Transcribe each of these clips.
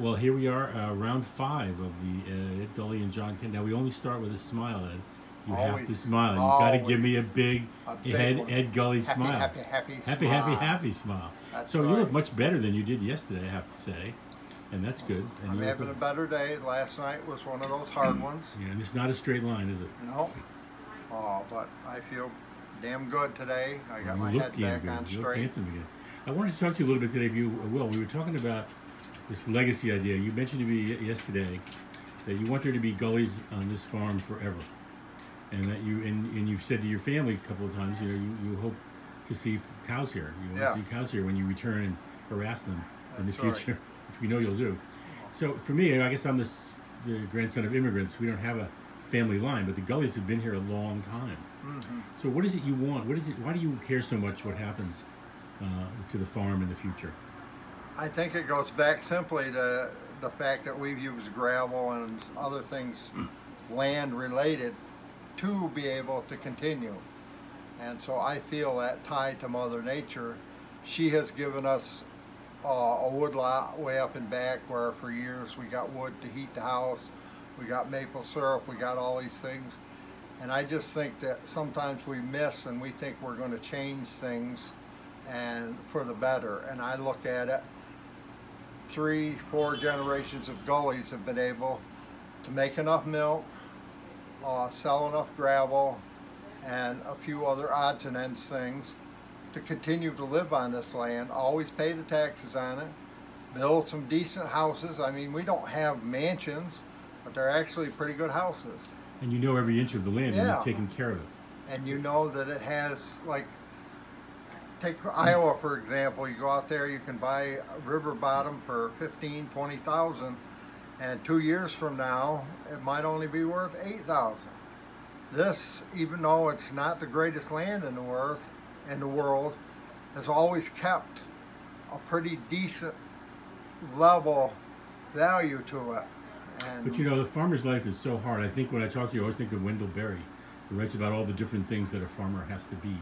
well, here we are, round 5 of the Ed Gully and John Kent. Now, we only start with a smile, Ed. You have to smile. You got to give me a big Ed Gully smile. Happy smile. So you look much better than you did yesterday, I have to say. And that's good. And I'm having a better day. Last night was one of those hard ones. Yeah, and it's not a straight line, is it? No. Oh, but I feel damn good today. I got my head back on straight. You look handsome again. I wanted to talk to you a little bit today, if you will. We were talking about this legacy idea. You mentioned to me yesterday that you want there to be gullies on this farm forever, and that you've said to your family a couple of times, you hope to see cows here. You want to see cows here when you return and harass them in the future, which we know you'll do. So for me, I guess I'm the grandson of immigrants. We don't have a family line, but the Gullies have been here a long time. Mm-hmm. So what is it you want? What is it? Why do you care so much what happens to the farm in the future? I think it goes back simply to the fact that we've used gravel and other things, land related, to be able to continue. And so I feel that tied to Mother Nature. She has given us a wood lot way up and back where for years we got wood to heat the house, we got maple syrup, we got all these things. And I just think that sometimes we miss and we think we're going to change things and for the better. And I look at it, 3-4 generations of Gullies have been able to make enough milk, sell enough gravel, and a few other odds and ends things to continue to live on this land, always pay the taxes on it, build some decent houses. I mean, we don't have mansions, but they're actually pretty good houses. And you know every inch of the land and you've taken care of it. And you know that it has, like, take Iowa for example, you go out there, you can buy a river bottom for 15, 20,000, and 2 years from now, it might only be worth 8,000. This, even though it's not the greatest land in the world, has always kept a pretty decent level value to it. And but the farmer's life is so hard. I think when I talk to you, I always think of Wendell Berry, who writes about all the different things that a farmer has to be.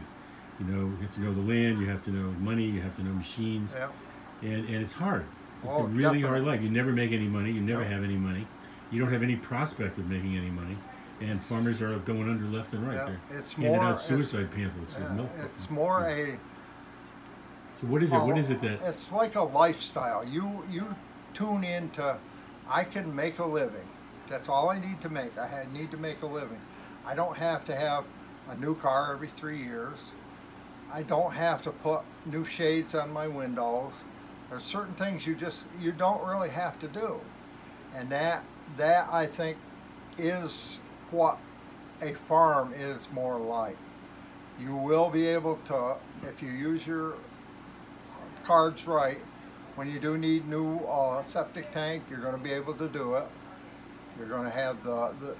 You have to know the land, you have to know money, you have to know machines, and it's hard. It's a really hard life. You never make any money, you never have any money, you don't have any prospect of making any money, and farmers are going under left and right. They're handing out suicide pamphlets with milk. It's more So what is it? What is it that? It's like a lifestyle. You tune into, I can make a living. That's all I need to make. I need to make a living. I don't have to have a new car every 3 years. I don't have to put new shades on my windows. There's certain things you don't really have to do. And that I think is what a farm is more like. You will be able to, if you use your cards right, when you do need new septic tank, you're going to be able to do it. You're going to have the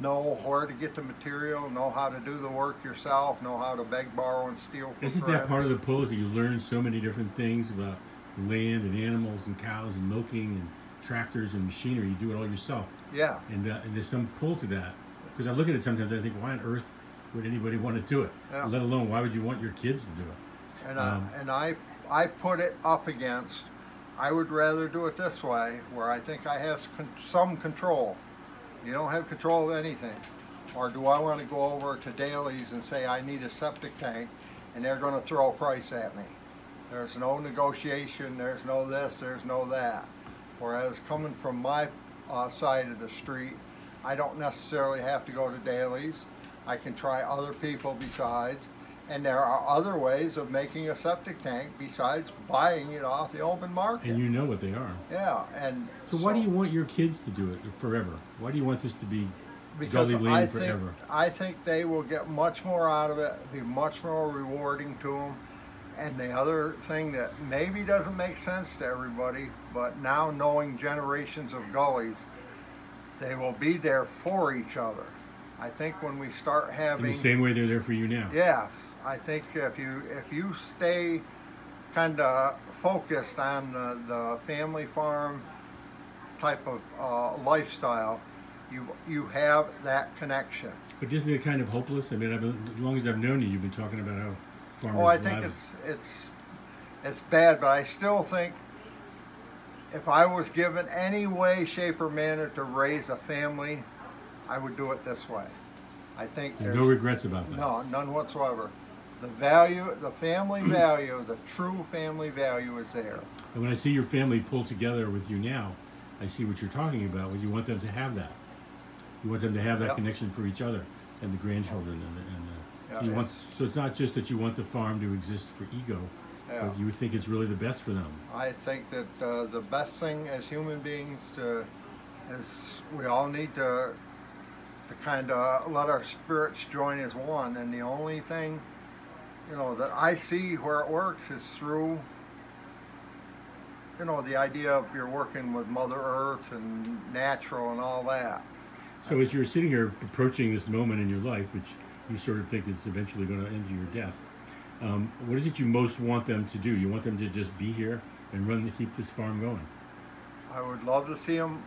know where to get the material, know how to do the work yourself, know how to beg, borrow, and steal from Isn't friends. that part of the pull, is that you learn so many different things about land and animals and cows and milking and tractors and machinery? You do it all yourself. Yeah. And there's some pull to that. Because I look at it sometimes and I think, why on earth would anybody want to do it? Yeah. Let alone, why would you want your kids to do it? And I put it up against, I would rather do it this way, where I think I have some control. You don't have control of anything. Or do I want to go over to Daly's and say I need a septic tank, and they're going to throw a price at me? There's no negotiation, there's no this, there's no that. Whereas coming from my side of the street, I don't necessarily have to go to Daly's. I can try other people besides. And there are other ways of making a septic tank besides buying it off the open market. And you know what they are. Yeah. And so why do you want your kids to do it forever? Why do you want this to be Gully Lane forever? I think they will get much more out of it, be much more rewarding to them. And the other thing that maybe doesn't make sense to everybody, but now knowing generations of Gullies, they will be there for each other. I think when we start having... In the same way they're there for you now. Yes. I think if you stay kind of focused on the family farm type of lifestyle, you have that connection. But isn't it kind of hopeless? I mean, as long as I've known you, you've been talking about how farmers... Oh, I think it's bad, but I still think if I was given any way, shape, or manner to raise a family, I would do it this way. I think And no regrets about that. no, none whatsoever. The value, the family value, the true family value is there. And when I see your family pull together with you now, I see what you're talking about. When you want them to have that, you want them to have that Yep. connection for each other and the grandchildren, Yeah, so you want. So it's not just that you want the farm to exist for ego, Yeah. but you think it's really the best for them. I think that the best thing as human beings is we all need to kind of let our spirits join as one. And the only thing, that I see where it works is through, the idea of you're working with Mother Earth and natural and all that. So as you're sitting here approaching this moment in your life, which you sort of think is eventually going to end to your death, what is it you most want them to do? You want them to just be here and keep this farm going? I would love to see them,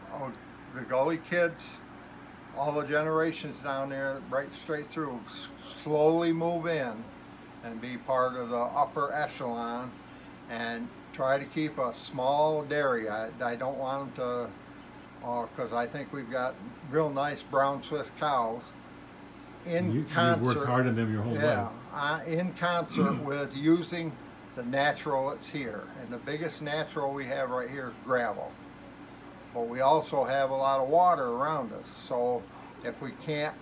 the Gully kids, all the generations down there, right straight through, slowly move in and be part of the upper echelon and try to keep a small dairy. I don't want them to, because I think we've got real nice brown Swiss cows in concert. You've worked hard on them your whole life. In concert with using the natural that's here. And the biggest natural we have right here is gravel. But we also have a lot of water around us. So if we can't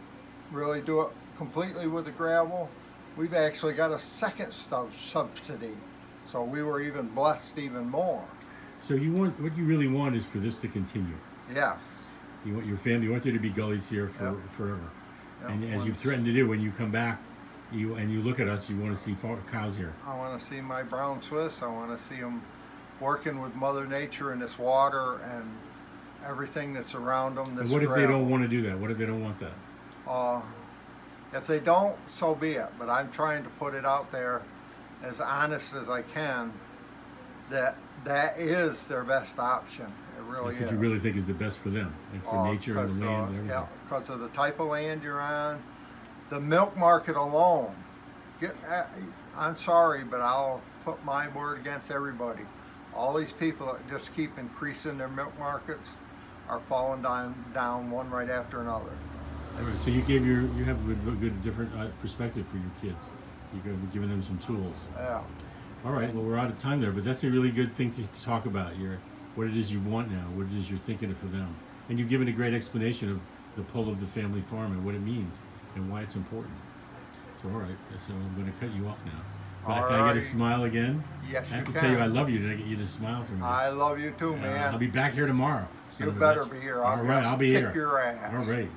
really do it completely with the gravel, we've actually got a second subsidy. So we were even blessed even more. So what you really want is for this to continue. Yes. You want your family, you want there to be gullies here forever. Yep. And as you've threatened to do, when you come back, you look at us, you want to see cows here. I want to see my brown Swiss. I want to see them working with Mother Nature in this water and everything that's around them. And what if they don't want to do that? What if they don't want that? If they don't, so be it. But I'm trying to put it out there as honest as I can that is their best option. It really That's is. what you really think is the best for them, and for nature and the land and everything. Yeah, because of the type of land you're on. The milk market alone. I'm sorry, but I'll put my word against everybody. All these people that just keep increasing their milk markets are falling down one right after another. So you have a good different perspective for your kids. You're giving them some tools. Yeah. All right. Well, we're out of time there, but that's a really good thing to talk about. What it is you want now, what it is you're thinking of for them, and you've given a great explanation of the pull of the family farm and what it means and why it's important. So, all right. So I'm going to cut you off now. But can I get a smile again? Yes, I have you to can. tell you I love you. Did I get you to smile for me? I love you too, man. I'll be back here tomorrow. You better be here. All right, I'll be here. Kick your ass. All right.